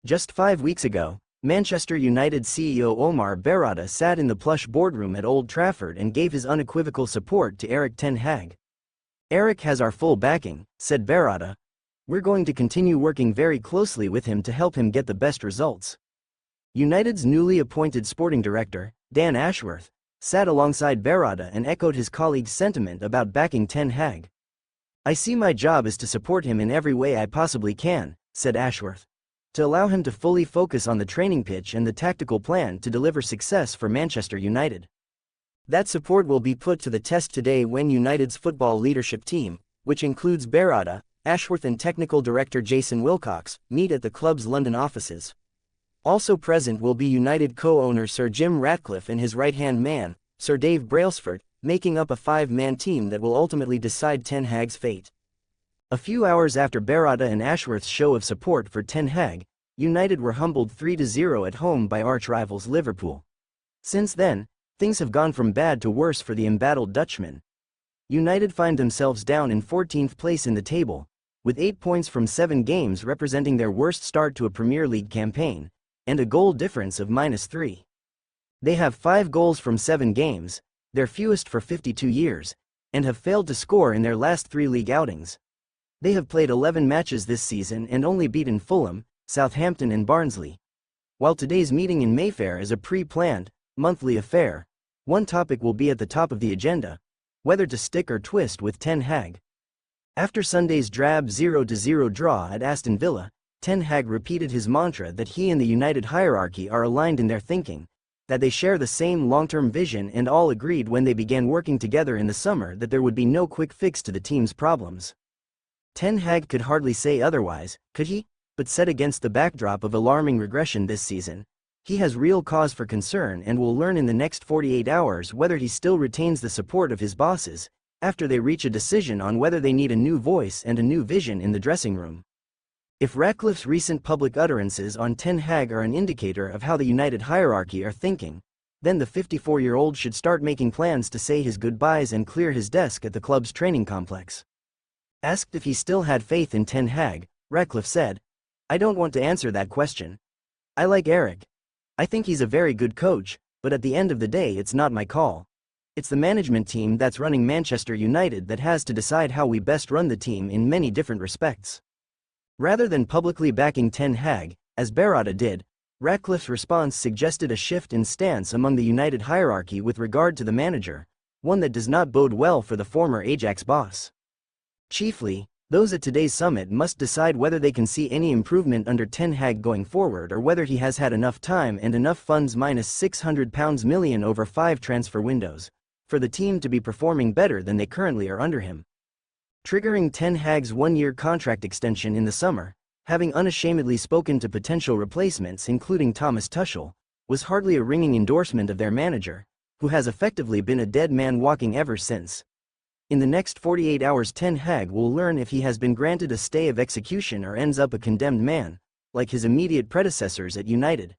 Just 5 weeks ago, Manchester United CEO Omar Berrada sat in the plush boardroom at Old Trafford and gave his unequivocal support to Erik ten Hag. "Erik has our full backing," said Berrada. "We're going to continue working very closely with him to help him get the best results." United's newly appointed sporting director, Dan Ashworth, sat alongside Berrada and echoed his colleague's sentiment about backing ten Hag. "I see my job is to support him in every way I possibly can," said Ashworth, "to allow him to fully focus on the training pitch and the tactical plan to deliver success for Manchester United. That support will be put to the test today when United's football leadership team, which includes Berrada, Ashworth and technical director Jason Wilcox, meet at the club's London offices. Also present will be United co-owner Sir Jim Ratcliffe and his right-hand man, Sir Dave Brailsford, making up a five-man team that will ultimately decide ten Hag's fate." A few hours after Berrada and Ashworth's show of support for ten Hag, United were humbled 3-0 at home by arch-rivals Liverpool. Since then, things have gone from bad to worse for the embattled Dutchmen. United find themselves down in 14th place in the table, with 8 points from 7 games representing their worst start to a Premier League campaign, and a goal difference of -3. They have 5 goals from 7 games, their fewest for 52 years, and have failed to score in their last 3 league outings. They have played 11 matches this season and only beaten Fulham, Southampton and Barnsley. While today's meeting in Mayfair is a pre-planned, monthly affair, one topic will be at the top of the agenda: whether to stick or twist with ten Hag. After Sunday's drab 0-0 draw at Aston Villa, ten Hag repeated his mantra that he and the United hierarchy are aligned in their thinking, that they share the same long-term vision, and all agreed when they began working together in the summer that there would be no quick fix to the team's problems. Ten Hag could hardly say otherwise, could he? But set against the backdrop of alarming regression this season, he has real cause for concern and will learn in the next 48 hours whether he still retains the support of his bosses, after they reach a decision on whether they need a new voice and a new vision in the dressing room. If Ratcliffe's recent public utterances on ten Hag are an indicator of how the United hierarchy are thinking, then the 54-year-old should start making plans to say his goodbyes and clear his desk at the club's training complex. Asked if he still had faith in ten Hag, Ratcliffe said, "I don't want to answer that question. I like Erik. I think he's a very good coach, but at the end of the day it's not my call. It's the management team that's running Manchester United that has to decide how we best run the team in many different respects." Rather than publicly backing ten Hag, as Berrada did, Ratcliffe's response suggested a shift in stance among the United hierarchy with regard to the manager, one that does not bode well for the former Ajax boss. Chiefly, those at today's summit must decide whether they can see any improvement under ten Hag going forward, or whether he has had enough time and enough funds -£600 million over 5 transfer windows, for the team to be performing better than they currently are under him. Triggering ten Hag's one-year contract extension in the summer, having unashamedly spoken to potential replacements including Thomas Tuchel, was hardly a ringing endorsement of their manager, who has effectively been a dead man walking ever since. In the next 48 hours ten Hag will learn if he has been granted a stay of execution or ends up a condemned man, like his immediate predecessors at United.